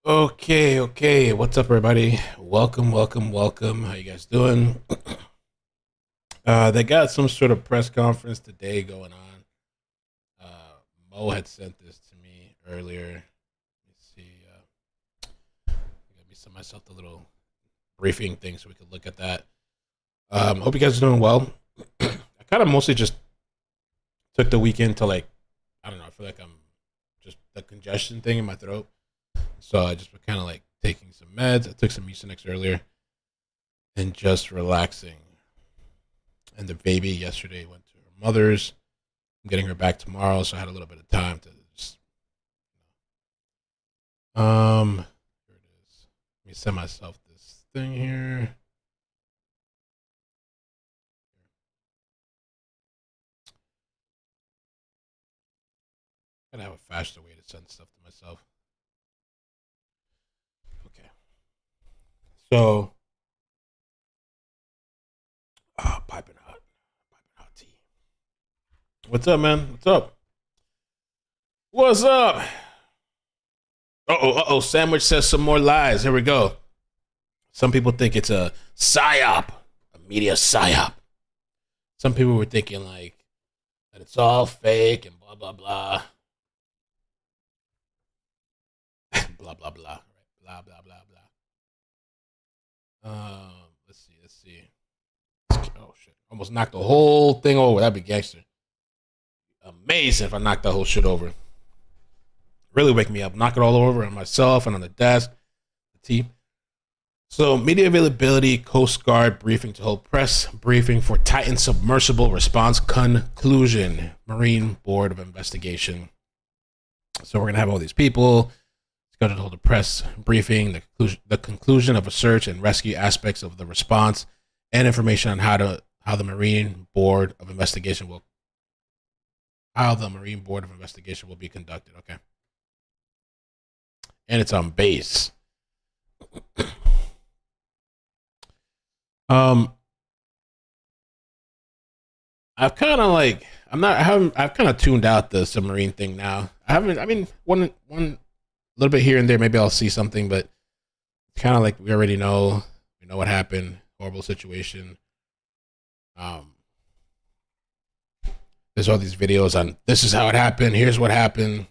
Okay. What's up, everybody? Welcome. How you guys doing? They got some sort of press conference today going on. Mo had sent this to me earlier. Let me see. Let me send myself the little briefing thing so we could look at that. Hope you guys are doing well. I kind of mostly just took the weekend to I don't know. I feel like I'm just the congestion thing in my throat. So I just been kind of like taking some meds. I took some Mucinex earlier and just relaxing. And the baby yesterday went to her mother's. I'm getting her back tomorrow, so I had a little bit of time to just here it is. Let me send myself this thing here. Gotta have a faster way to send stuff to myself. Okay. So piping hot tea. What's up, man? What's up? Sandwich says some more lies. Here we go. Some people think it's a psyop, a media psyop. Some people were thinking that it's all fake and blah blah blah. Blah blah blah. Right? Blah. Let's see. Oh shit! Almost knocked the whole thing over. That'd be gangster. Amazing if I knocked that whole shit over. Really wake me up. Knock it all over on myself and on the desk. The team. So, media availability, Coast Guard briefing to hold press briefing for Titan Submersible response conclusion, Marine Board of Investigation. So, we're going to have all these people scheduled to hold a press briefing, the conclusion of a search and rescue aspects of the response, and information on how the Marine Board of Investigation will be conducted. Okay. And it's on base. I've kind of tuned out the submarine thing now. One little bit here and there, maybe I'll see something, but it's kind of like we already know. We know what happened. Horrible situation. There's all these videos on this is how it happened. Here's what happened.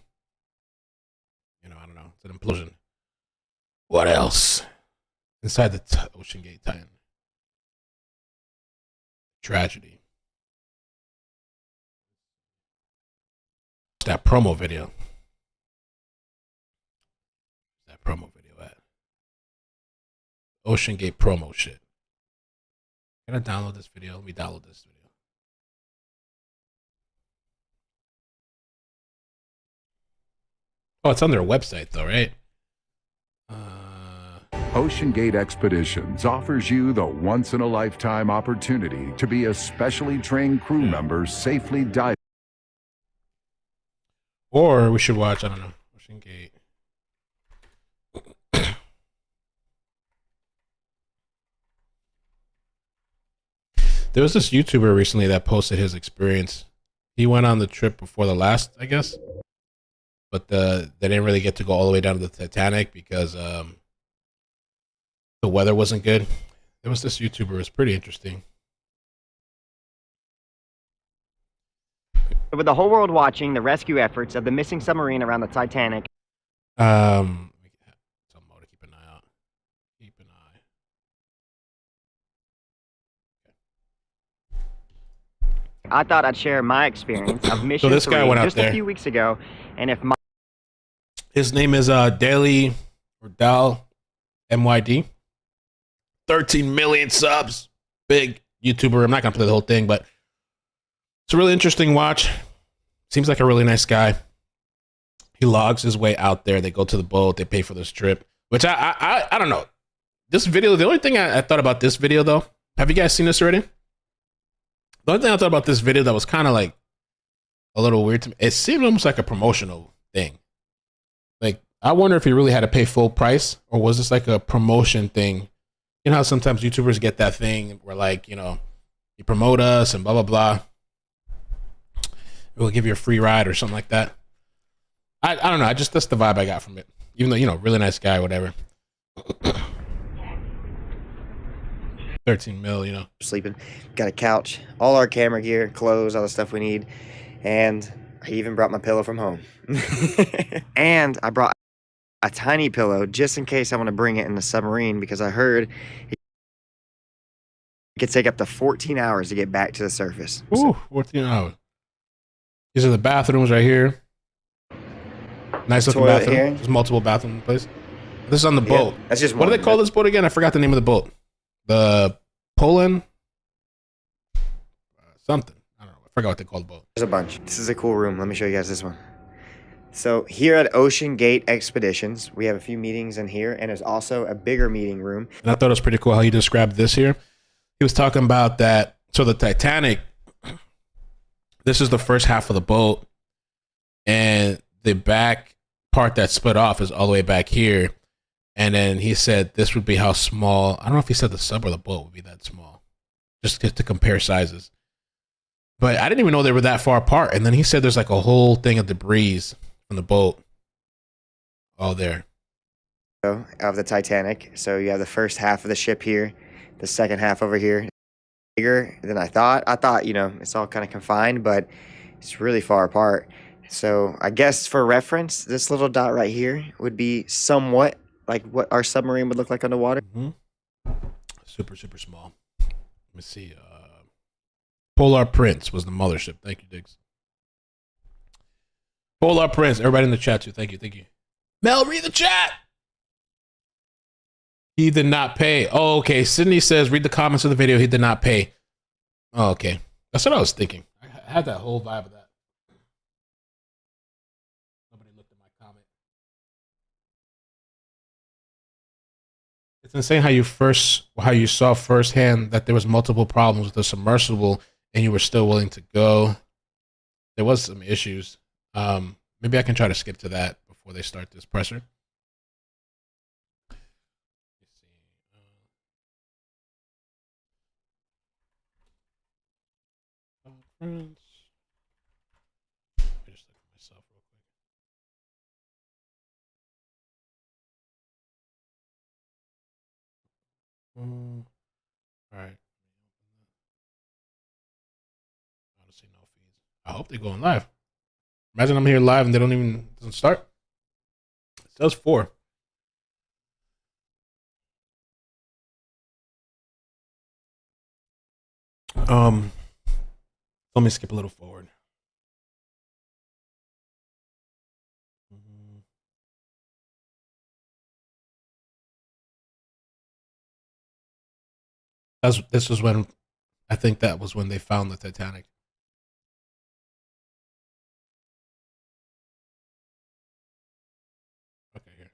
I don't know. It's an implosion. What else? Inside the OceanGate Titanic. Tragedy. That promo video. At OceanGate promo shit. Can I download this video? Let me download this video. Oh, it's on their website though, right? OceanGate Expeditions offers you the once-in-a-lifetime opportunity to be a specially trained crew member safely diving. Or we should watch, I don't know, OceanGate. There was this YouTuber recently that posted his experience. He went on the trip before the last, I guess. But they didn't really get to go all the way down to the Titanic because the weather wasn't good. There was this YouTuber. It was pretty interesting. With the whole world watching the rescue efforts of the missing submarine around the Titanic. Tell Mo to keep an eye out. Keep an eye. I thought I'd share my experience of Mission So this guy 3 went out just there. a few weeks ago, and if my His name is Daily or Dal MYD. 13 million subs. Big YouTuber. I'm not gonna play the whole thing, but it's a really interesting watch. Seems like a really nice guy. He logs his way out there. They go to the boat. They pay for this trip, which I don't know. This video, the only thing I thought about this video though, have you guys seen this already? The only thing I thought about this video that was kind of like a little weird to me, it seemed almost like a promotional thing. Like, I wonder if he really had to pay full price or was this like a promotion thing? You know how sometimes YouTubers get that thing where you promote us and blah, blah, blah. We'll give you a free ride or something like that. I don't know. That's the vibe I got from it. Even though, you know, really nice guy, whatever. 13 mil, you know. Sleeping. Got a couch, all our camera gear, clothes, all the stuff we need. And I even brought my pillow from home. And I brought a tiny pillow just in case I want to bring it in the submarine, because I heard it could take up to 14 hours to get back to the surface. Ooh, 14 hours. These are the bathrooms right here. Nice looking Toilet bathroom. here. There's multiple bathrooms in the place. This is on the boat. That's just What do one. they call this boat again? I forgot the name of the boat. The Poland? Something. I don't know. I forgot what they call the boat. There's a bunch. This is a cool room. Let me show you guys this one. So here at OceanGate Expeditions, we have a few meetings in here, and there's also a bigger meeting room. And I thought it was pretty cool how he described this here. He was talking about that. So the Titanic, this is the first half of the boat, and the back part that split off is all the way back here. And then he said this would be how small, I don't know if he said the sub or the boat would be that small, just to compare sizes. But I didn't even know they were that far apart. And then he said there's like a whole thing of debris from the boat all there. Of the Titanic. So you have the first half of the ship here, the second half over here. Bigger than I thought. I thought, you know, it's all kind of confined, but it's really far apart. So I guess for reference, this little dot right here would be somewhat like what our submarine would look like underwater. Mm-hmm. Super, super small. Let me see. Polar Prince was the mothership. Thank you, Diggs. Polar Prince. Everybody in the chat, too. Thank you. Thank you. Mel, read the chat. He did not pay. Oh, okay. Sydney says, read the comments of the video. He did not pay. Oh, okay. That's what I was thinking. I had that whole vibe of that. Nobody looked at my comment. It's insane how you saw firsthand that there was multiple problems with the submersible and you were still willing to go. There was some issues. Maybe I can try to skip to that before they start this presser. Conference. I just look at myself real quick. All right. I don't see no feeds. I hope they're going live. Imagine I'm here live and they don't even doesn't start. It says 4. Let me skip a little forward. This was when, I think that was when they found the Titanic. Okay, here.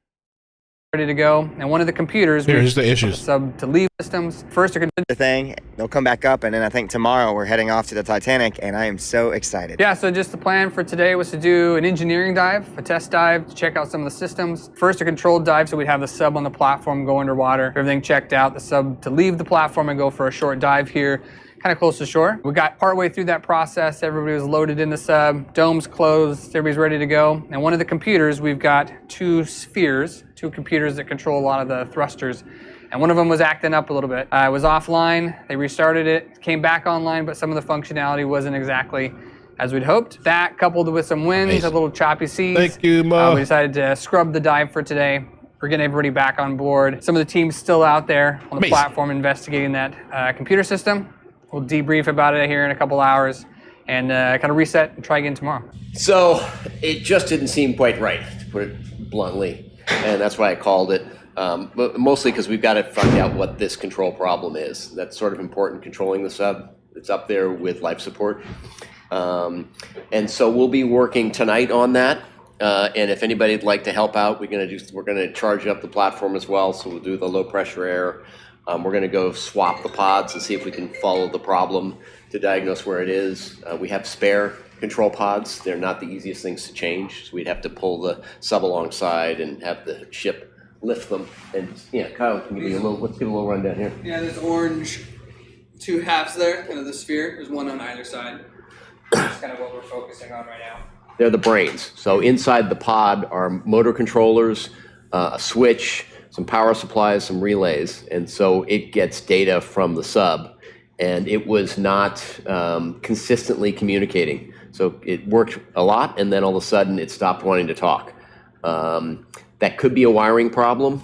Ready to go, and one of the computers. Here's the issues. Sub to leave systems. First, they're gonna The thing, they'll come back up, and then I think tomorrow we're heading off to the Titanic, and I am so excited. Yeah, so just the plan for today was to do an engineering dive, a test dive to check out some of the systems. First, a controlled dive, so we'd have the sub on the platform go underwater. Everything checked out, the sub to leave the platform and go for a short dive here, kind of close to shore. We got partway through that process. Everybody was loaded in the sub, domes closed, everybody's ready to go. And one of the computers, we've got 2 spheres, 2 computers that control a lot of the thrusters. And one of them was acting up a little bit. It was offline, they restarted it, came back online, but some of the functionality wasn't exactly as we'd hoped. That coupled with some winds, Amazing. a little choppy seas. Thank you, Mo. We decided to scrub the dive for today. We're getting everybody back on board. Some of the team's still out there on the Amazing. platform investigating that computer system. We'll debrief about it here in a couple hours and kind of reset and try again tomorrow. So it just didn't seem quite right, to put it bluntly, and that's why I called it. But mostly because we've got to find out what this control problem is. That's sort of important, controlling the sub. It's up there with life support. And so we'll be working tonight on that. And if anybody'd like to help out, we're going to charge up the platform as well. So we'll do the low pressure air. We're going to go swap the pods and see if we can follow the problem to diagnose where it is. We have spare control pods. They're not the easiest things to change. So we'd have to pull the sub alongside and have the ship lift them. And yeah, Kyle, can you give me let's give a little rundown here. Yeah, there's orange 2 halves there, kind of the sphere. There's one on either side. That's kind of what we're focusing on right now. They're the brains. So inside the pod are motor controllers, a switch, some power supplies, some relays, and so it gets data from the sub, and it was not consistently communicating. So it worked a lot, and then all of a sudden it stopped wanting to talk. That could be a wiring problem.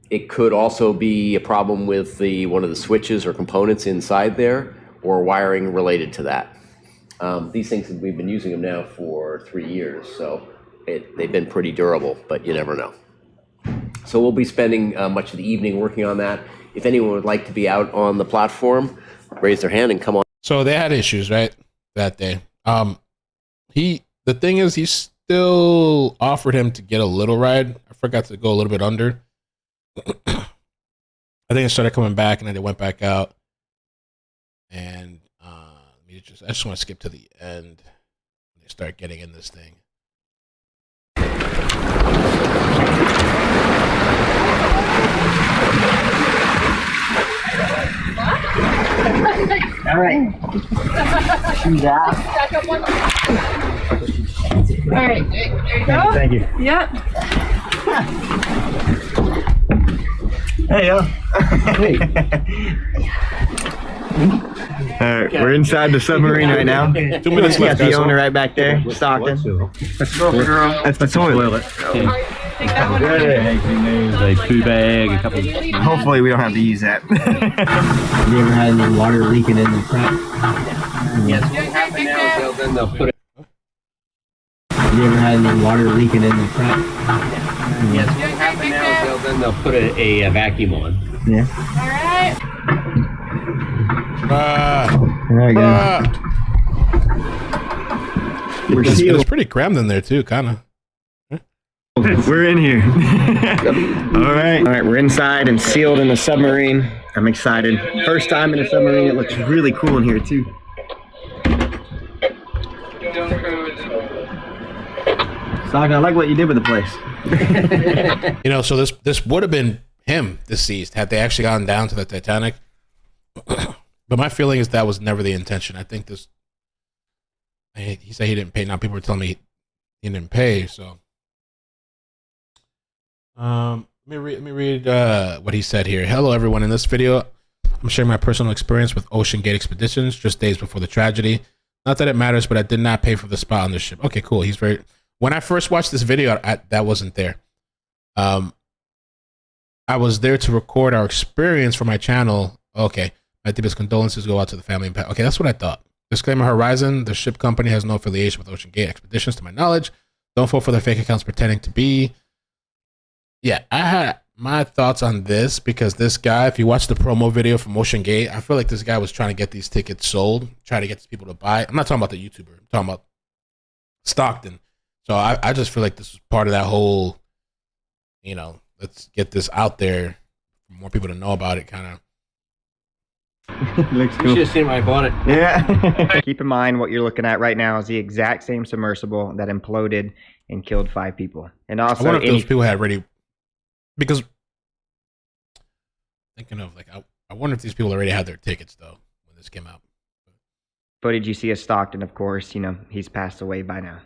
It could also be a problem with one of the switches or components inside there, or wiring related to that. These things, we've been using them now for 3 years, so they've been pretty durable, but you never know. So we'll be spending much of the evening working on that. If anyone would like to be out on the platform, raise their hand and come on. So they had issues, right, that day. The thing is, he still offered him to get a little ride. I forgot to go a little bit under. I think it started coming back, and then it went back out. And I just want to skip to the end. They start getting in this thing. All right. Shoes out. All right. There you go. Thank you. Yep. Hey, yo. Hey. All right, we're inside the submarine right now. 2 minutes We got left, the guys. owner right back there, Stockton. That's the toilet. Take that one. A poo bag, a couple. Hopefully we don't have to use that. Have you ever had any water leaking in the front? Yes, what happened now is then they'll put it. Have you ever had any water leaking in the front? Yes, what happened now is then they'll put a vacuum on. Yeah. All right. There we go. We're It's sealed. pretty crammed in there too, kind of. We're in here. All right, we're inside and sealed in the submarine. I'm excited. First time in a submarine. It looks really cool in here too. Stockton, I like what you did with the place. You know, so this would have been him deceased had they actually gotten down to the Titanic. But my feeling is that was never the intention. I think this. He said he didn't pay. Now people are telling me he didn't pay. So, let me read what he said here. Hello, everyone. In this video, I'm sharing my personal experience with OceanGate Expeditions just days before the tragedy. Not that it matters, but I did not pay for the spot on the ship. Okay, cool. He's very. When I first watched this video, that wasn't there. I was there to record our experience for my channel. Okay. My deepest condolences go out to the family impact. Okay, that's what I thought. Disclaimer: Horizon, the ship company, has no affiliation with OceanGate Expeditions, to my knowledge. Don't fall for the fake accounts pretending to be. Yeah, I had my thoughts on this because this guy, if you watch the promo video from OceanGate, I feel like this guy was trying to get these tickets sold, trying to get these people to buy. I'm not talking about the YouTuber. I'm talking about Stockton. So I just feel like this was part of that whole, you know, let's get this out there for more people to know about it kind of. Looks You cool. should have seen when I bought it. Yeah. Keep in mind what you're looking at right now is the exact same submersible that imploded and killed 5 people. And I also, wonder if those people had already, because thinking of like, I wonder if these people already had their tickets though when this came out. footage you see of Stockton, of course, you know, he's passed away by now.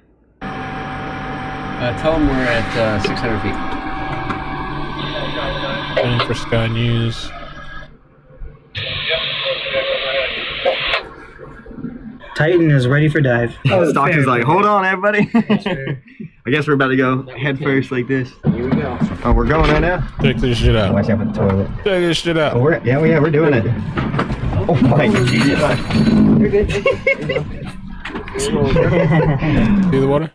Tell them we're at 600 feet. Waiting for Sky News. Titan is ready for dive. Stockton's like, hold on, everybody. I guess we're about to go head first like this. Here we go. Oh, we're going right now? Check this shit out. Watch out for the toilet. Check this shit out. Oh, we're doing it. Oh my God. You're good. See the water?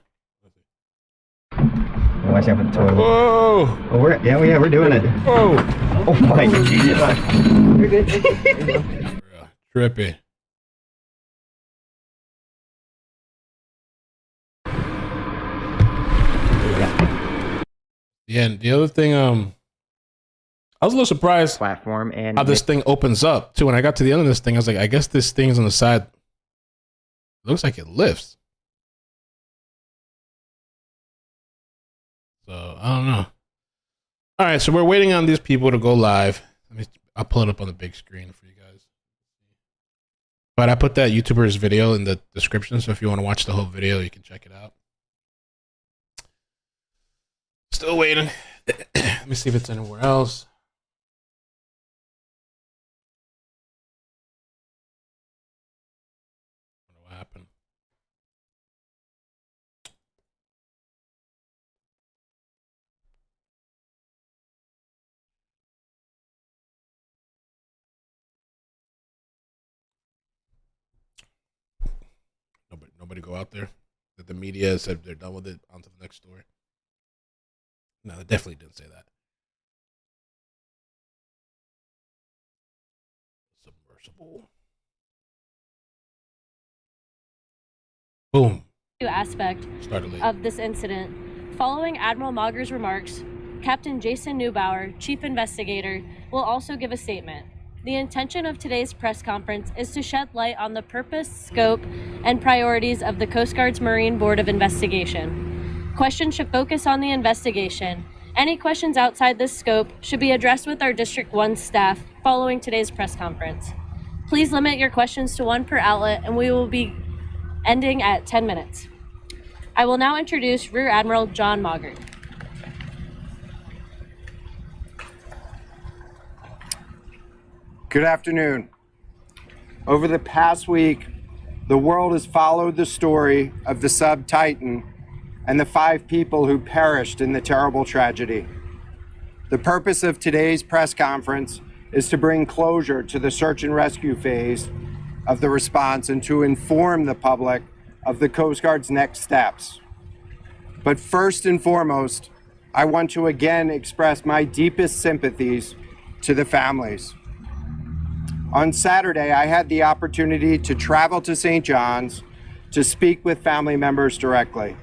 Watch out for the toilet. Whoa! Oh, we're doing it. Whoa! Oh my God. You're good. Trippy. Yeah, and the other thing, I was a little surprised Platform and how this thing opens up too. When I got to the end of this thing, I was like, I guess this thing's on the side. Looks like it lifts. So I don't know. All right, so we're waiting on these people to go live. I'll pull it up on the big screen for you guys. But I put that YouTuber's video in the description, so if you want to watch the whole video, you can check it out. Still waiting. Let me see if it's anywhere else. What happened? Nobody go out there. That the media said they're done with it. On to the next story. No, they definitely didn't say that. Submersible. Boom. Aspect of this incident. Following Admiral Mauger's remarks, Captain Jason Neubauer, Chief Investigator, will also give a statement. The intention of today's press conference is to shed light on the purpose, scope, and priorities of the Coast Guard's Marine Board of Investigation. Questions should focus on the investigation. Any questions outside this scope should be addressed with our District 1 staff following today's press conference. Please limit your questions to one per outlet, and we will be ending at 10 minutes. I will now introduce Rear Admiral John Mauger. Good afternoon. Over the past week, the world has followed the story of the sub Titan and the 5 people who perished in the terrible tragedy. The purpose of today's press conference is to bring closure to the search and rescue phase of the response and to inform the public of the Coast Guard's next steps. But first and foremost, I want to again express my deepest sympathies to the families. On Saturday, I had the opportunity to travel to St. John's to speak with family members directly.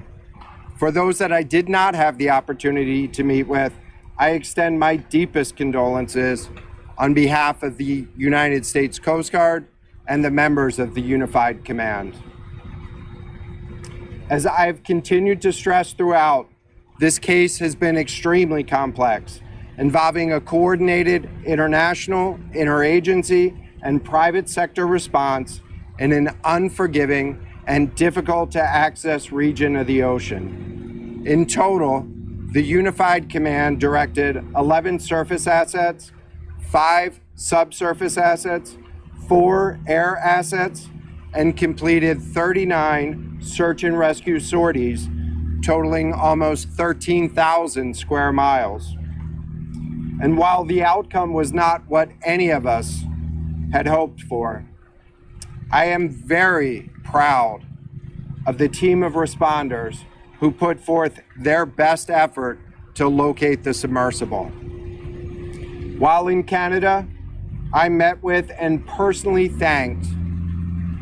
For those that I did not have the opportunity to meet with, I extend my deepest condolences on behalf of the United States Coast Guard and the members of the Unified Command. As I've continued to stress throughout, this case has been extremely complex, involving a coordinated international, interagency, and private sector response in an unforgiving and difficult to access region of the ocean. In total, the Unified Command directed 11 surface assets, 5 subsurface assets, 4 air assets, and completed 39 search and rescue sorties, totaling almost 13,000 square miles. And while the outcome was not what any of us had hoped for, I am very proud of the team of responders who put forth their best effort to locate the submersible. While in Canada, I met with and personally thanked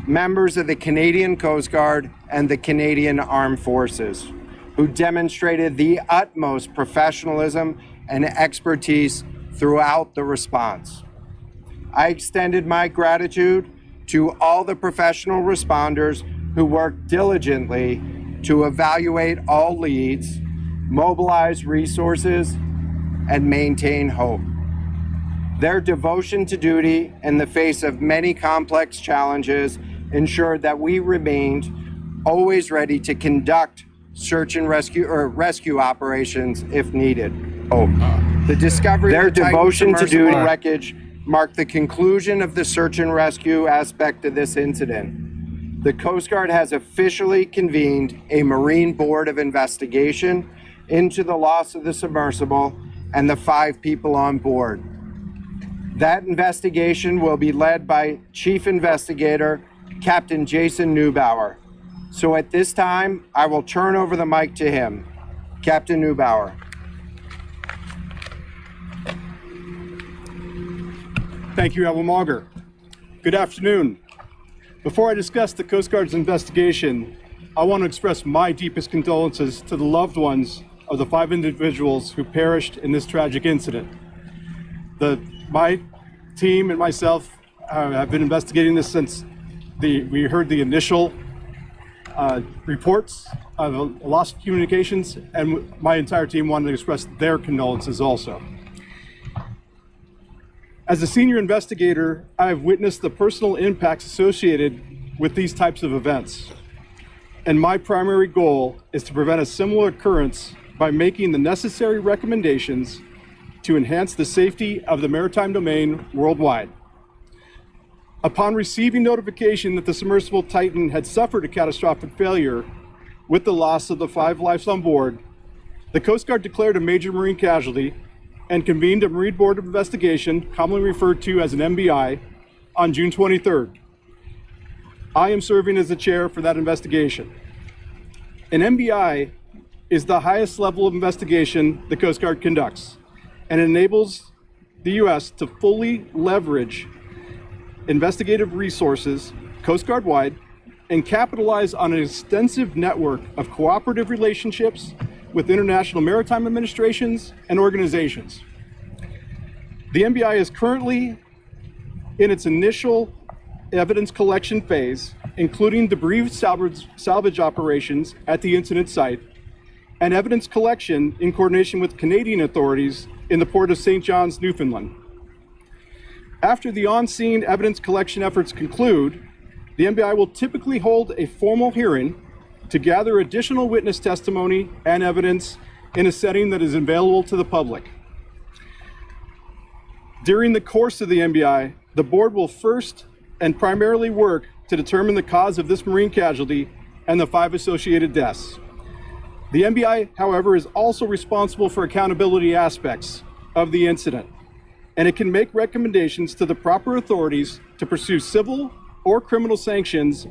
members of the Canadian Coast Guard and the Canadian Armed Forces, who demonstrated the utmost professionalism and expertise throughout the response. I extended my gratitude to all the professional responders who worked diligently to evaluate all leads, mobilize resources, and maintain hope. Their devotion to duty in the face of many complex challenges ensured that we remained always ready to conduct search and rescue operations if needed. The discovery of the devotion to duty wreckage marked the conclusion of the search and rescue aspect of this incident. The Coast Guard has officially convened a Marine Board of Investigation into the loss of the submersible and the 5 people on board. That investigation will be led by Chief Investigator Captain Jason Neubauer. So at this time, I will turn over the mic to him. Captain Neubauer. Thank you, Admiral Mauger. Good afternoon. Before I discuss the Coast Guard's investigation, I want to express my deepest condolences to the loved ones of the 5 individuals who perished in this tragic incident. My team and myself have been investigating this since we heard the initial reports of lost communications, and my entire team wanted to express their condolences also. As a senior investigator, I have witnessed the personal impacts associated with these types of events. And my primary goal is to prevent a similar occurrence by making the necessary recommendations to enhance the safety of the maritime domain worldwide. Upon receiving notification that the submersible Titan had suffered a catastrophic failure with the loss of the 5 lives on board, the Coast Guard declared a major marine casualty and convened a Marine Board of Investigation, commonly referred to as an MBI, on June 23rd. I am serving as the chair for that investigation. An MBI is the highest level of investigation the Coast Guard conducts, and enables the U.S. to fully leverage investigative resources, Coast Guard-wide, and capitalize on an extensive network of cooperative relationships with international maritime administrations and organizations. The MBI is currently in its initial evidence collection phase, including debris salvage operations at the incident site, and evidence collection in coordination with Canadian authorities in the port of St. John's, Newfoundland. After the on-scene evidence collection efforts conclude, the MBI will typically hold a formal hearing to gather additional witness testimony and evidence in a setting that is available to the public. During the course of the MBI, the board will first and primarily work to determine the cause of this marine casualty and the 5 associated deaths. The MBI, however, is also responsible for accountability aspects of the incident, and it can make recommendations to the proper authorities to pursue civil or criminal sanctions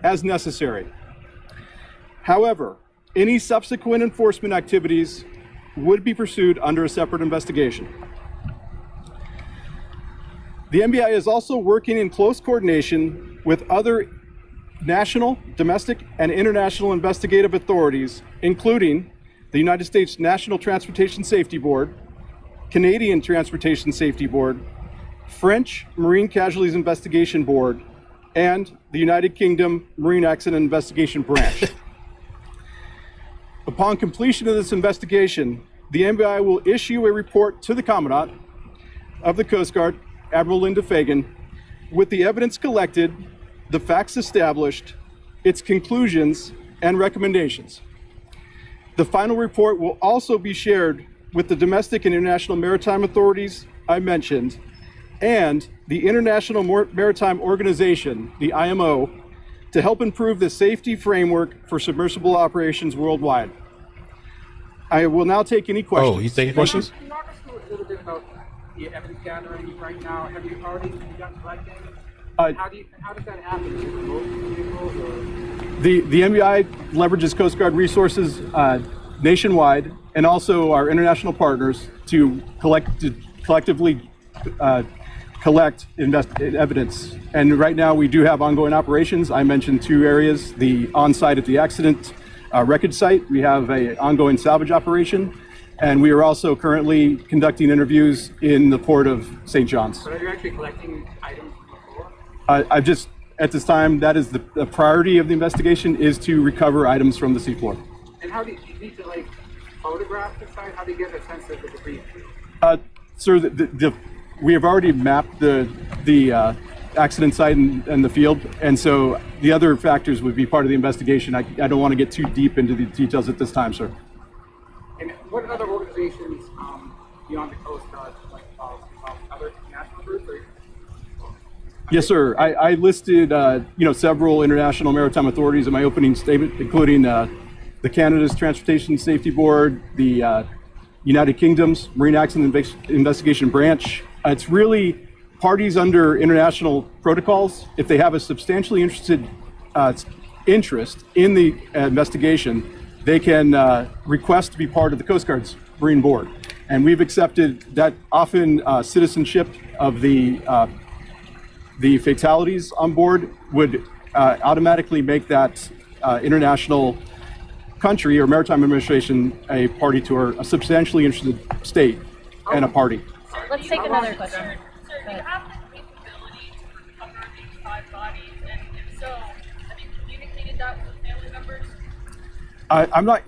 as necessary. However, any subsequent enforcement activities would be pursued under a separate investigation. The MBI is also working in close coordination with other national, domestic, and international investigative authorities, including the United States National Transportation Safety Board, Canadian Transportation Safety Board, French Marine Casualties Investigation Board, and the United Kingdom Marine Accident Investigation Branch. Upon completion of this investigation, the MBI will issue a report to the Commandant of the Coast Guard, Admiral Linda Fagan, with the evidence collected, the facts established, its conclusions, and recommendations. The final report will also be shared with the domestic and international maritime authorities I mentioned, and the International Maritime Organization, the IMO, to help improve the safety framework for submersible operations worldwide. I will now take any questions. Oh, you taking questions? Can you walk us through a little bit about the evidence gathering right now? Have you already begun collecting? How does that happen? Is it remote vehicles or? The MBI leverages Coast Guard resources nationwide, and also our international partners to collectively collect evidence. And right now we do have ongoing operations. I mentioned 2 areas: the on-site at the accident wreckage site. We have an ongoing salvage operation, and we are also currently conducting interviews in the port of St. John's. But are you actually collecting items from the floor? I've just, at this time, that is the priority of the investigation, is to recover items from the seafloor. And how do you need to like photograph the site? How do you get a sense of the debris? Sir, we have already mapped the accident site and the field, and so the other factors would be part of the investigation. I don't want to get too deep into the details at this time, sir. And what other organizations beyond the Coast Guard, like other national groups? Or? Yes, sir. I listed several international maritime authorities in my opening statement, including the Canada's Transportation Safety Board, the United Kingdom's Marine Accident Investigation Branch. It's really parties under international protocols. If they have a substantially interest in the investigation, they can request to be part of the Coast Guard's Marine Board. And we've accepted that. Often citizenship of the fatalities on board would automatically make that international country or maritime administration a party to a substantially interested state and a party. Let's take another question. Sir, do you have the capability to recover these 5 bodies? And if so, have you communicated that with family members?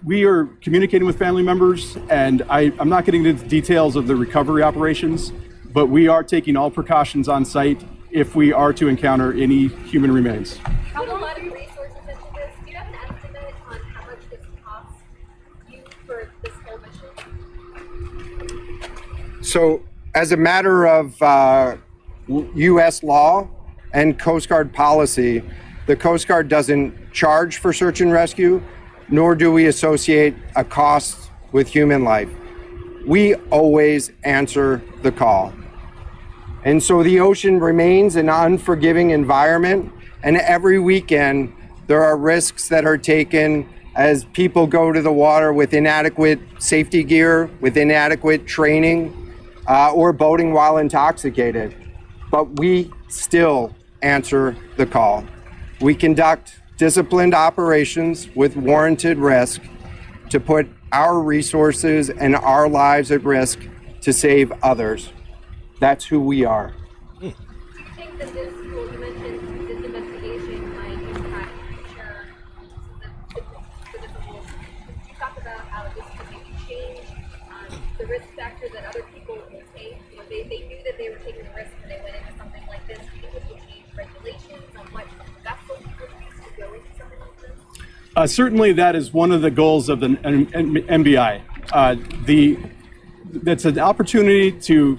We are communicating with family members, and I'm not getting into the details of the recovery operations, but we are taking all precautions on site if we are to encounter any human remains. Put a lot of resources into this. Do you have an estimate on how much this costs you for So as a matter of U.S. law and Coast Guard policy, the Coast Guard doesn't charge for search and rescue, nor do we associate a cost with human life. We always answer the call. And so the ocean remains an unforgiving environment, and every weekend there are risks that are taken as people go to the water with inadequate safety gear, with inadequate training, or boating while intoxicated. But we still answer the call. We conduct disciplined operations with warranted risk to put our resources and our lives at risk to save others. That's who we are. Do you think that this, well, you mentioned this investigation might impact future submersibles? You talked about how this could maybe change the risk factor that other people will take. You know, they knew that they were taking a risk when they went into something like this. Do you think this will change regulations on what vessels would use to go into something like this? Certainly, that is one of the goals of the MBI. That's an opportunity to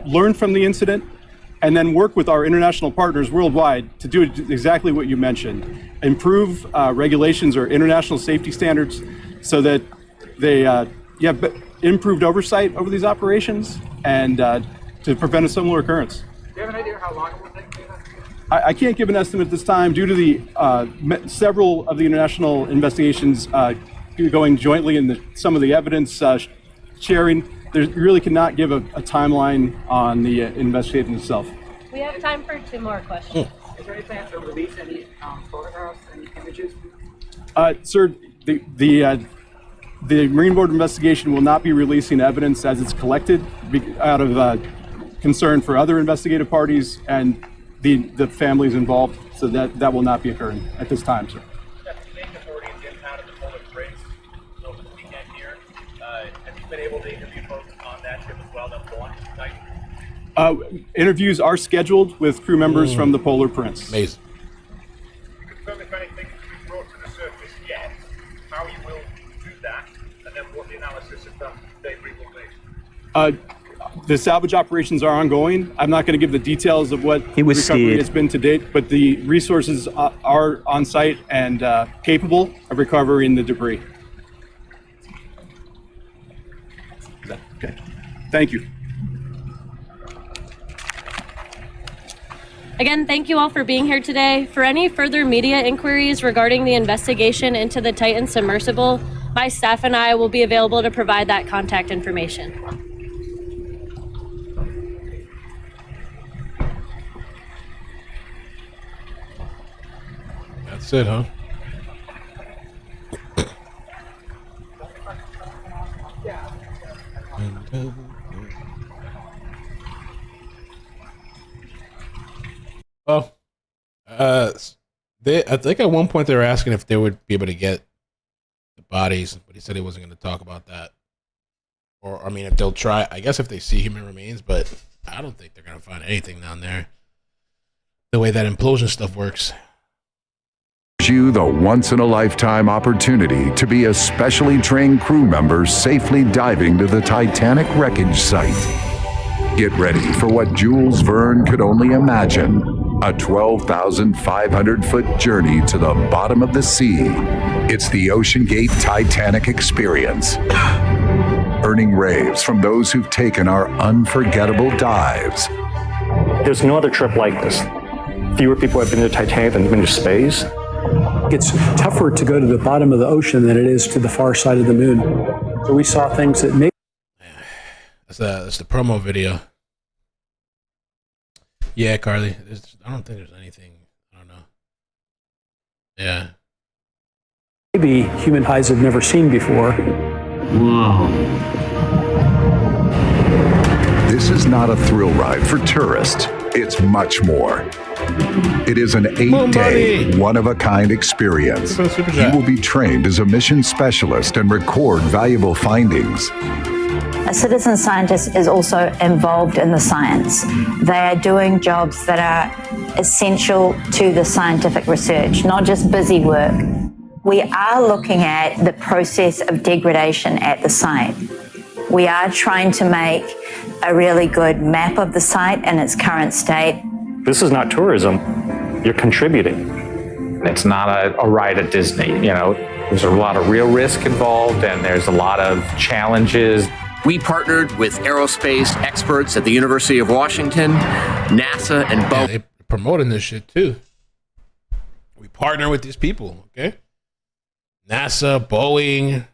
learn from the incident and then work with our international partners worldwide to do exactly what you mentioned. Improve regulations or international safety standards so that they have improved oversight over these operations and to prevent a similar occurrence. Do you have an idea how long it will take? I can't give an estimate this time due to the several of the international investigations going jointly and some of the evidence sharing. You really cannot give a timeline on the investigation itself. We have time for 2 more questions. Is there any plan to release any photographs, any images? Sir, the Marine Board investigation will not be releasing evidence as it's collected out of concern for other investigative parties and the families involved, so that will not be occurring at this time, sir. Have you been able to interview folks on that ship as well that will launch tonight? Interviews are scheduled with crew members from the Polar Prince. Amazing. Can you confirm if anything has been brought to the surface yet, how you will do that, and then what the analysis of that debris will be? The salvage operations are ongoing. I'm not going to give the details of what It was recovery steered. has been to date, but the resources are on site and capable of recovering the debris. Okay. Thank you. Again, thank you all for being here today. For any further media inquiries regarding the investigation into the Titan submersible, my staff and I will be available to provide that contact information. That's it, huh? Well, I think at one point they were asking if they would be able to get the bodies, but he said he wasn't going to talk about that. Or, I mean, if they'll try, I guess if they see human remains, but I don't think they're going to find anything down there. The way that implosion stuff works. You the once-in-a-lifetime opportunity to be a specially trained crew member safely diving to the Titanic wreckage site. Get ready for what Jules Verne could only imagine, a 12,500-foot journey to the bottom of the sea. It's the OceanGate Titanic experience. Earning raves from those who've taken our unforgettable dives. There's no other trip like this. Fewer people have been to Titanic than have been to space. It's tougher to go to the bottom of the ocean than it is to the far side of the moon. So we saw things that maybe... That's the promo video. Yeah, Carly. I don't think there's anything. I don't know. Yeah. maybe human eyes have never seen before. Whoa. This is not a thrill ride for tourists. It's much more. It is an 8-day, one-of-a-kind experience. You will be trained as a mission specialist and record valuable findings. A citizen scientist is also involved in the science. They are doing jobs that are essential to the scientific research, not just busy work. We are looking at the process of degradation at the site. We are trying to make a really good map of the site and its current state. This is not tourism. You're contributing. It's not a ride at Disney, you know. There's a lot of real risk involved and there's a lot of challenges. We partnered with aerospace experts at the University of Washington, NASA, and Boeing. They're promoting this shit too. We partner with these people, okay? NASA, Boeing,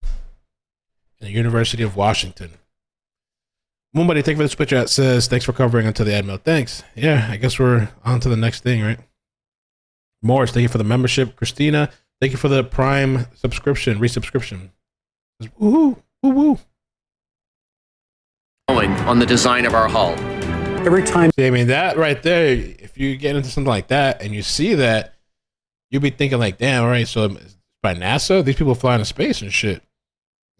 and the University of Washington. Mumbadi, thank you for the switch chat. Says, thanks for covering until the Admiral. Thanks. Yeah, I guess we're on to the next thing, right? Morris, thank you for the membership. Christina, thank you for the Prime subscription, resubscription. Woohoo, woo woo. On the design of our hull. Every time. See, I mean, that right there, if you get into something like that and you see that, you'll be thinking like, damn, all right, so by NASA, these people fly into space and shit.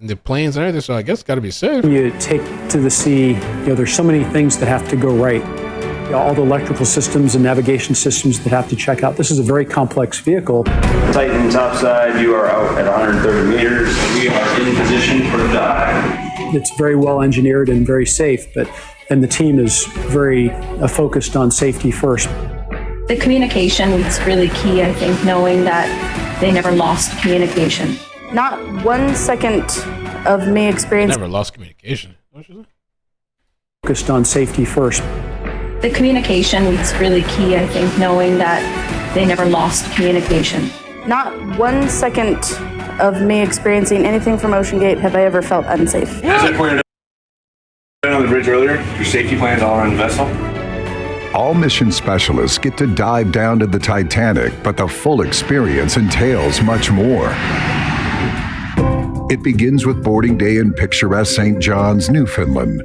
And the planes and everything, so I guess it's got to be safe. You take to the sea, there's so many things that have to go right. All the electrical systems and navigation systems that have to check out. This is a very complex vehicle. Titan topside, you are out at 130 meters. We are in position for dive. It's very well engineered and very safe, and the team is very focused on safety first. The communication is really key, I think, knowing that they never lost communication. Not 1 second of me experiencing. Never lost communication. Focused on safety first. The communication is really key, I think, knowing that they never lost communication. Not 1 second of me experiencing anything from OceanGate have I ever felt unsafe. As I pointed out on the bridge earlier, your safety plans all around the vessel. All mission specialists get to dive down to the Titanic, but the full experience entails much more. It begins with boarding day in picturesque St. John's, Newfoundland.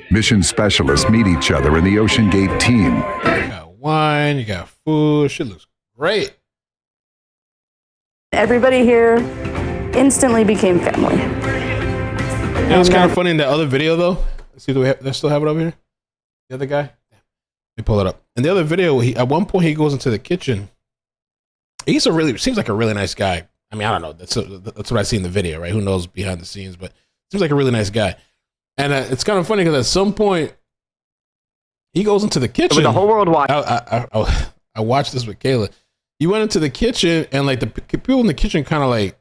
Mission specialists meet each other in the OceanGate team. You got wine, you got food, shit looks great. Everybody here instantly became family. You know, it's kind of funny in that other video though. Let's see, do they still have it over here? The other guy? Let me pull it up. In the other video, at one point he goes into the kitchen. He's seems like a really nice guy. I mean, I don't know. That's what I see in the video, right? Who knows behind the scenes, but seems like a really nice guy. And it's kind of funny because at some point he goes into the kitchen. With the whole world watching. I watched this with Kayla. He went into the kitchen and like the people in the kitchen kind of like,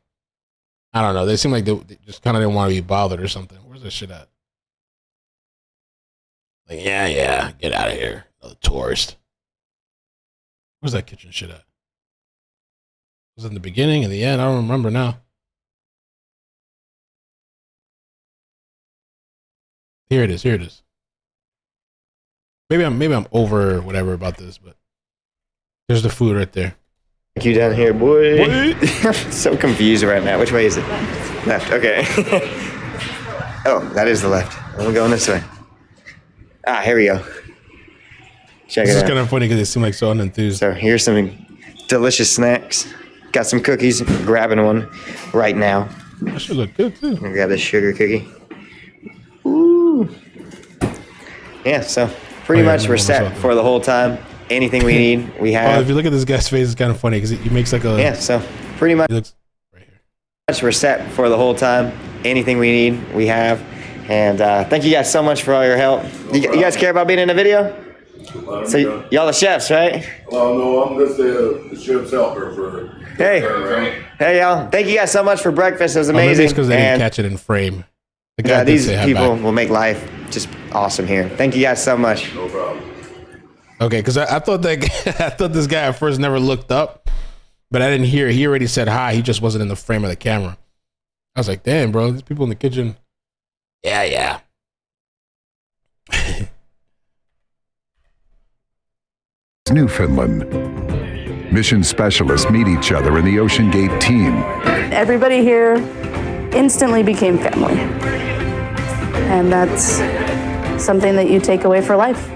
I don't know. They seem like they just kind of didn't want to be bothered or something. Where's this shit at? Like, yeah, get out of here, another tourist. Where's that kitchen shit at? Was it in the beginning and the end? I don't remember now. Here it is. Maybe I'm over whatever about this, but there's the food right there. Thank you down here, boy. I'm so confused right now. Which way is it? Left. Okay. Oh, that is the left. I'm going this way. Ah, here we go. Check it out. This is kind of funny because they seem like so unenthused. So here's some delicious snacks. Got some cookies. I'm grabbing one right now. That should look good too. Grab this sugar cookie. Ooh. Yeah, so pretty much we're set for the whole time. Anything we need, we have. Oh, if you look at this guy's face, it's kind of funny because he makes like a. Yeah, so pretty much. He looks right here. We're set for the whole time. Anything we need, we have. And thank you guys so much for all your help. You guys care about being in the video? So y'all the chefs, right? Well, no, I'm just the chef's helper for. Hey y'all! Thank you guys so much for breakfast. It was amazing. Maybe it's because they didn't catch it in frame. The guy these people will make life just awesome here. Thank you guys so much. No problem. Okay, because I thought I thought this guy at first never looked up, but I didn't hear. He already said hi. He just wasn't in the frame of the camera. I was like, damn, bro, these people in the kitchen. Yeah. Newfoundland. Mission specialists meet each other in the OceanGate team. Everybody here instantly became family. And that's something that you take away for life.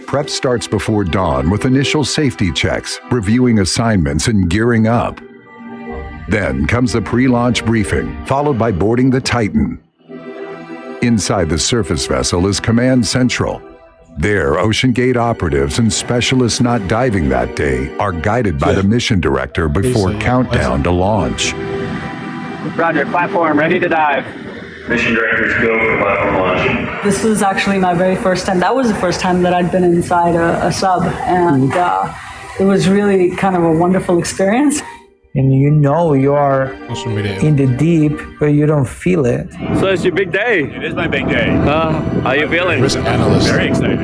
Prep starts before dawn with initial safety checks, reviewing assignments, and gearing up. Then comes the pre-launch briefing, followed by boarding the Titan. Inside the surface vessel is Command Central. There, OceanGate operatives and specialists not diving that day are guided by the mission director before countdown to launch. Roger, platform ready to dive. Mission directors, go for platform launch. This was actually my very first time. That was the first time that I'd been inside a sub, and it was really kind of a wonderful experience. And you know you are in the deep, but you don't feel it. So it's your big day. It is my big day. How are you feeling? Risk analyst. Very excited.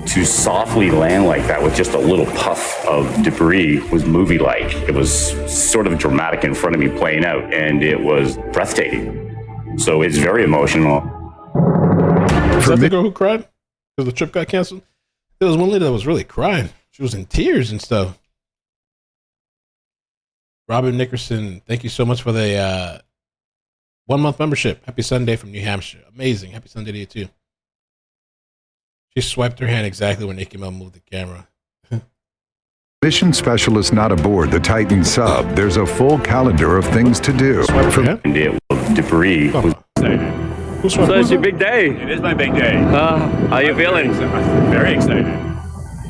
To softly land like that with just a little puff of debris was movie-like. It was sort of dramatic in front of me playing out, and it was breathtaking. So it's very emotional. Is that the girl who cried because the trip got canceled? There was one lady that was really crying. She was in tears and stuff. Robin Nickerson, thank you so much for the 1 month membership. Happy Sunday from New Hampshire. Amazing. Happy Sunday to you too. She swiped her hand exactly when Nikki Mel moved the camera. Mission specialist not aboard the Titan sub. There's a full calendar of things to do. And it was debris. So it's your big day. It is my big day. How are you feeling? Very excited.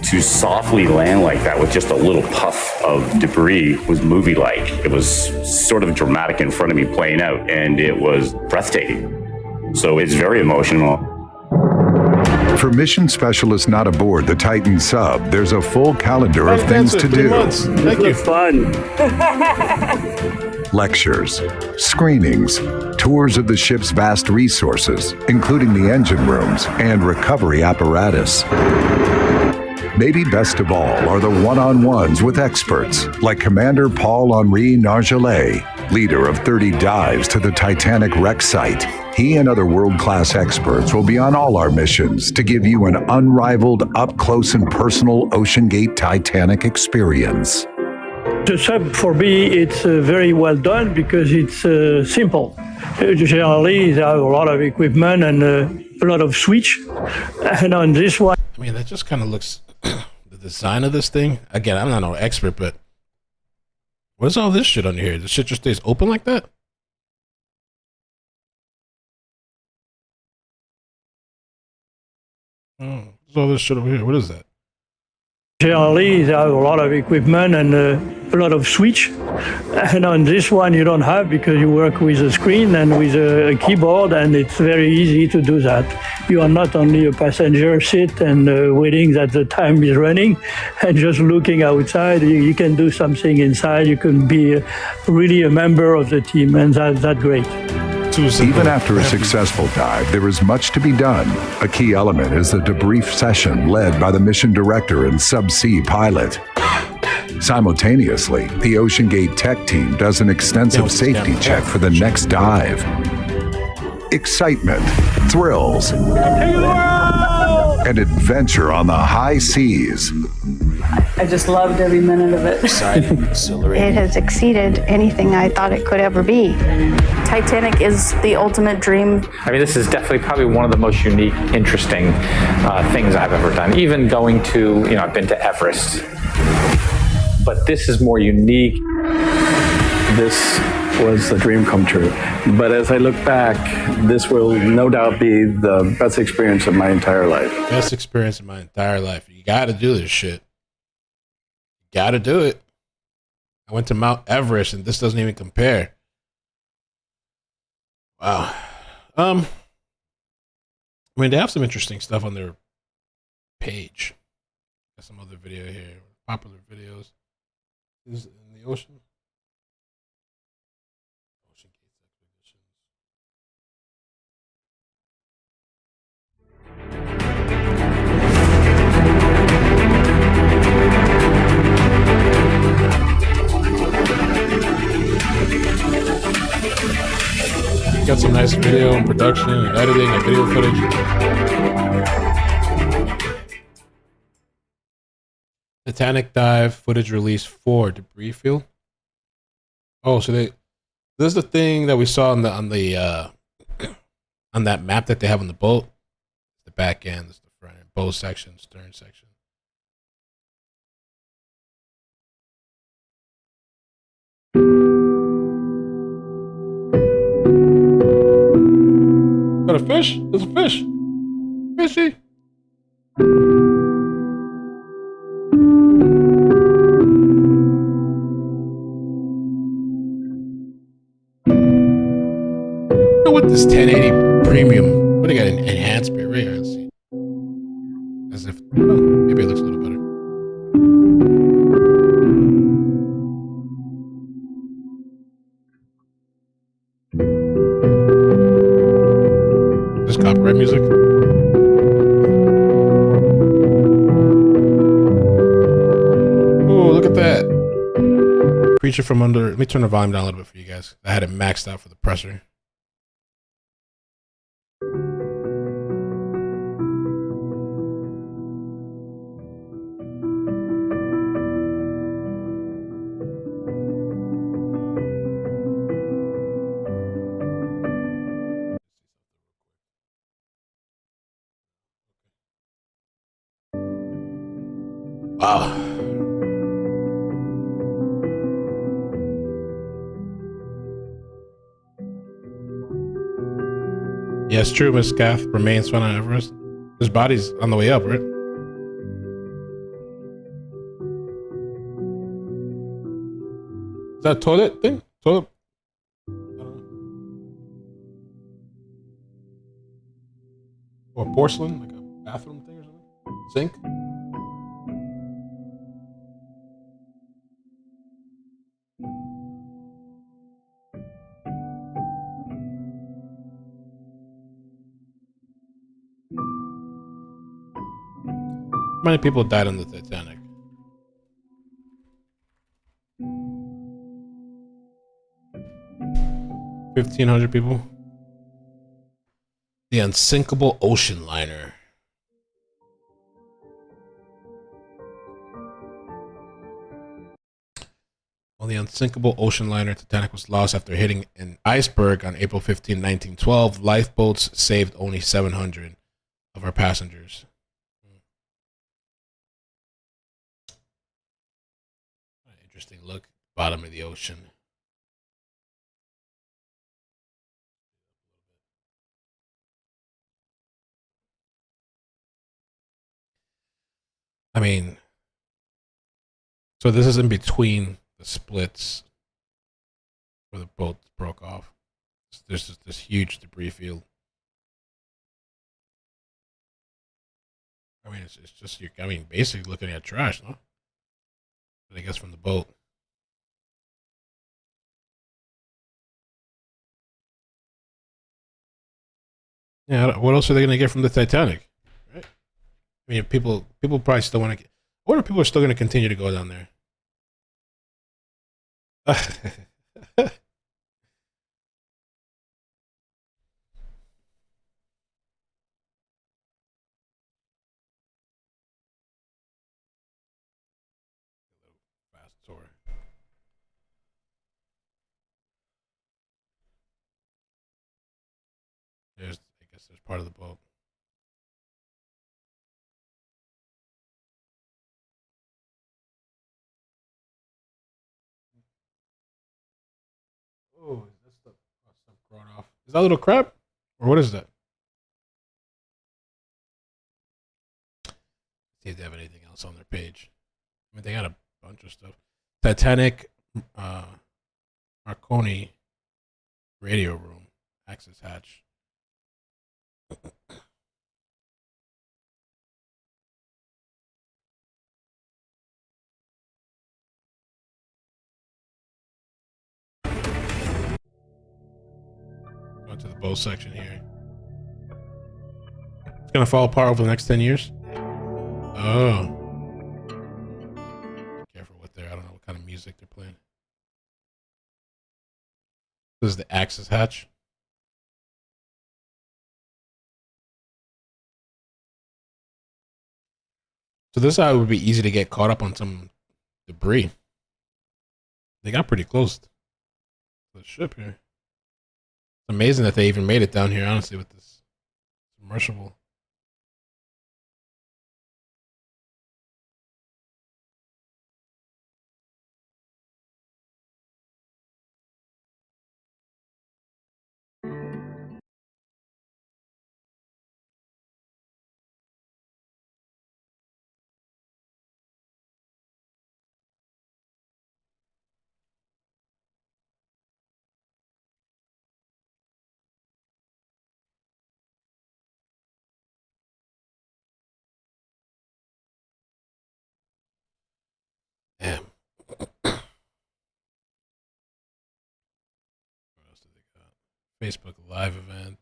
To softly land like that with just a little puff of debris was movie-like. It was sort of dramatic in front of me playing out, and it was breathtaking. So it's very emotional. For mission specialists not aboard the Titan sub, there's a full calendar of things to do. Thank you. Fun. Lectures, screenings, tours of the ship's vast resources, including the engine rooms and recovery apparatus. Maybe best of all are the one-on-ones with experts like Commander Paul-Henri Nargelet, leader of 30 dives to the Titanic wreck site. He and other world-class experts will be on all our missions to give you an unrivaled, up-close and personal OceanGate Titanic experience. The sub for me, it's very well done because it's simple. Generally, they have a lot of equipment and a lot of switch. And on this one, I mean, that just kind of looks, the design of this thing, again, I'm not no expert, but what is all this shit under here? This shit just stays open like that? Oh, what's all this shit over here? What is that? generally, they have a lot of equipment and a lot of switch. And on this one, you don't have because you work with a screen and with a keyboard, and it's very easy to do that. You are not only a passenger seat and waiting that the time is running and just looking outside. You can do something inside. You can be really a member of the team, and that's great. Even after a successful dive, there is much to be done. A key element is the debrief session led by the mission director and subsea pilot. Simultaneously, the OceanGate tech team does an extensive safety check for the next dive. Excitement, thrills, and adventure on the high seas. I just loved every minute of it. It has exceeded anything I thought it could ever be. Titanic is the ultimate dream. I mean, this is definitely probably one of the most unique, interesting things I've ever done. Even going to, I've been to Everest, but this is more unique. This was a dream come true. But as I look back, this will no doubt be the best experience of my entire life. Best experience of my entire life. You got to do this shit. You got to do it. I went to Mount Everest, and this doesn't even compare. Wow. I mean, they have some interesting stuff on their page. Got some other video here. Popular videos. Is it in the ocean? Got some nice video and production and editing and video footage. Titanic dive footage release 4 debris field. Oh, so this is the thing that we saw on that map that they have on the boat. The back end, this is the front end, bow section, stern section. Got a fish? There's a fish. Fishy. What this 1080 premium? What do you got? An enhanced bit rate? Let's see. As if maybe it looks a little better. This copyright music. Oh, look at that! Creature from under. Let me turn the volume down a little bit for you guys. I had it maxed out for the pressure. Wow. Yeah, it's true. Miss Gaff remains found on Everest. His body's on the way up, right? Is that a toilet thing? Toilet? Or porcelain? Like a bathroom thing or something? Sink? How many people died on the Titanic? 1,500 people. The unsinkable ocean liner. Well, the unsinkable ocean liner Titanic was lost after hitting an iceberg on April 15, 1912. Lifeboats saved only 700 of our passengers. Interesting look. Bottom of the ocean. I mean, so this is in between the splits where the boat broke off. There's just this huge debris field. I mean, it's just you're. I mean, basically looking at trash, no? I guess from the boat. Yeah. What else are they going to get from the Titanic? Right. I mean, people probably still want to. I wonder if people are still going to continue to go down there. Fast tour. I guess there's part of the boat. Oh, that's the stuff growing off. Is that a little crab? Or what is that? See if they have anything else on their page. I mean, they got a bunch of stuff. Titanic, Marconi, radio room, access hatch. Go to the boat section here. It's gonna fall apart over the next 10 years. Oh. Be careful with there. I don't know what kind of music they're playing. This is the access hatch. So this side would be easy to get caught up on some debris. They got pretty close to the ship here. It's amazing that they even made it down here, honestly, with this submersible. Facebook Live event.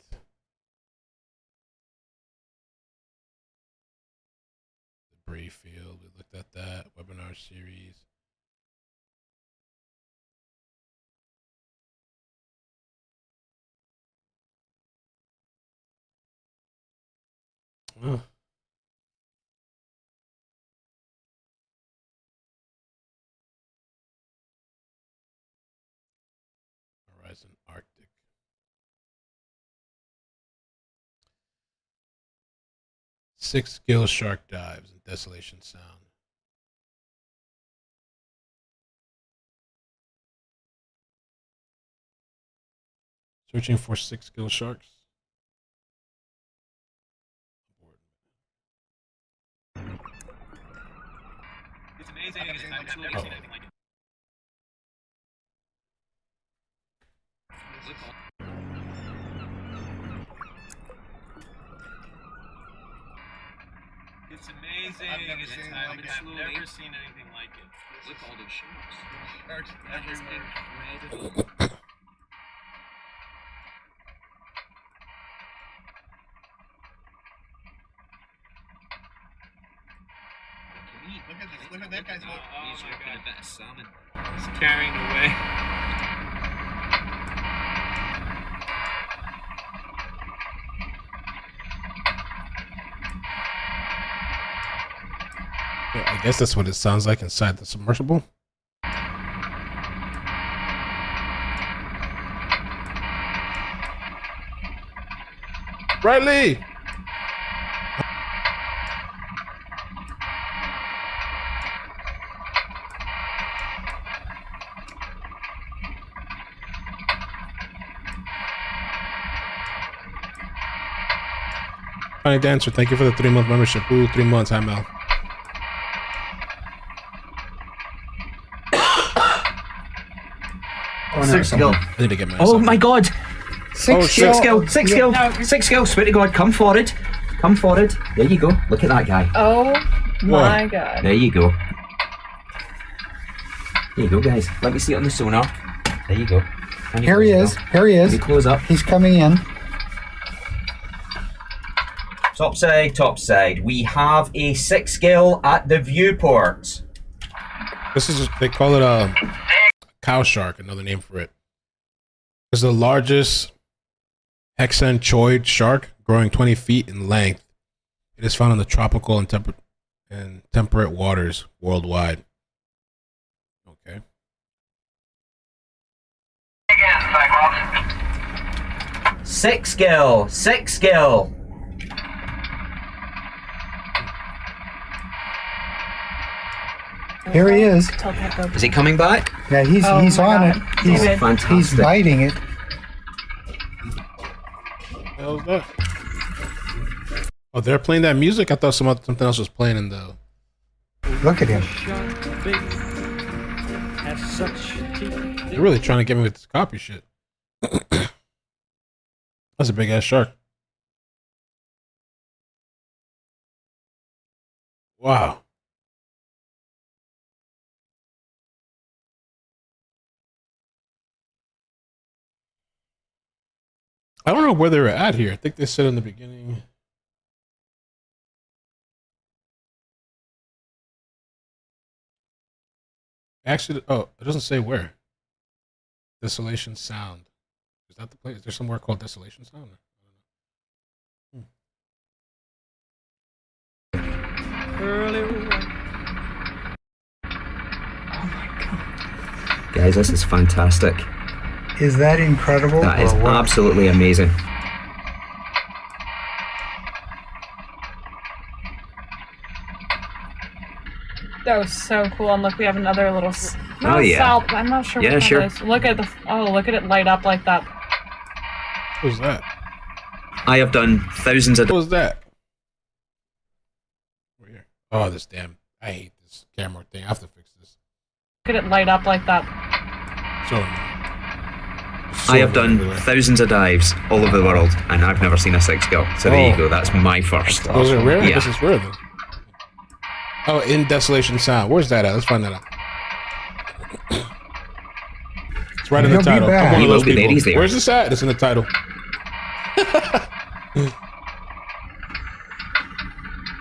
Debris field. We looked at that. Webinar series. Oh. Horizon Arctic. Six gill shark dives in Desolation Sound. Searching for six gill sharks. It's amazing. I've never seen anything like it. It's amazing. I've never seen anything like it. Look at all those sharks. That is incredible. Look at this. Look at that guy's boat. He's ripping a bit of salmon. He's carrying away. I guess that's what it sounds like inside the submersible. Riley! Funny Dancer, thank you for the 3-month membership. Ooh, 3 months. Hi, Mel. Six skill. I need to get my. Oh my god! Six skill. Swear to God, come forward. Come forward. There you go. Look at that guy. Oh my god. There you go. There you go, guys. Let me see it on the sonar. There you go. Here he is. Here he is. Can you close up? He's coming in. Top side, top side. We have a 6 skill at the viewport. This is, they call it a cow shark, another name for it. It's the largest hexanchoid shark, growing 20 feet in length. It is found in the tropical and temperate waters worldwide. Okay. Six skill. Here he is. Is he coming back? Yeah, he's on it. He's fantastic. He's biting it. What the hell is that? Oh, they're playing that music? I thought something else was playing in the... Look at him. You're really trying to get me with this copy shit. That's a big ass shark. Wow. I don't know where they were at here. I think they said in the beginning. Actually, oh, it doesn't say where. Desolation Sound. Is that the place? Is there somewhere called Desolation Sound? Guys, this is fantastic. Is that incredible? That is absolutely amazing. That was so cool. And look, we have another little. Oh yeah. Salt. I'm not sure. Yeah, what sure. that is. Look at the. Oh, look at it light up like that. What was that? I have done thousands of. What was that? Oh, this damn. I hate this camera thing. I have to fix this. Look at it light up like that. So I have done thousands of dives all over the world, and I've never seen a 6 skill. So there you go. That's my first. Was it rare? Yeah. This is rare then. Oh, in Desolation Sound. Where's that at? Let's find that out. It's right in the He'll be title. back. I'm one He of will those be there, people. he's there. Where's this at? It's in the title. What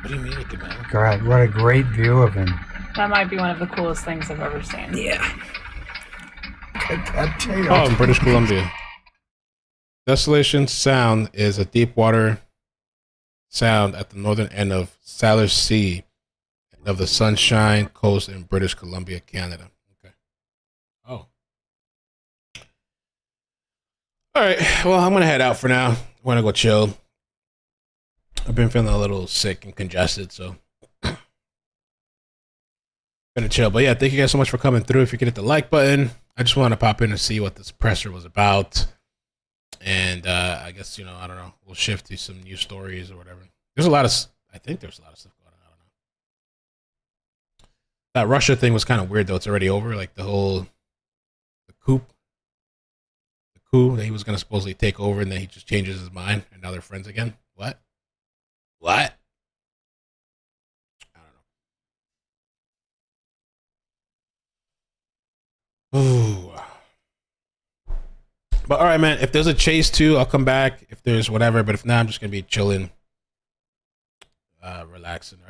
do you mean with the man? God, what a great view of him. That might be one of the coolest things I've ever seen. Yeah. That tail. Oh, in British Columbia. Desolation Sound is a deep water sound at the northern end of Sailor Sea of the Sunshine Coast in British Columbia, Canada. Okay. Oh. All right. Well, I'm gonna head out for now. I want to go chill. I've been feeling a little sick and congested, so gonna chill. But yeah, thank you guys so much for coming through. If you could hit the like button, I just want to pop in and see what this presser was about. And I guess, you know, I don't know, we'll shift to some news stories or whatever. There's a lot of, I think there's a lot of stuff going on. I don't know. That Russia thing was kind of weird though. It's already over. Like the coup that he was going to supposedly take over, and then he just changes his mind and now they're friends again. What? I don't know. Ooh. But all right, man. If there's a chase too, I'll come back. If there's whatever, but if not, I'm just gonna be chilling, relaxing. Right.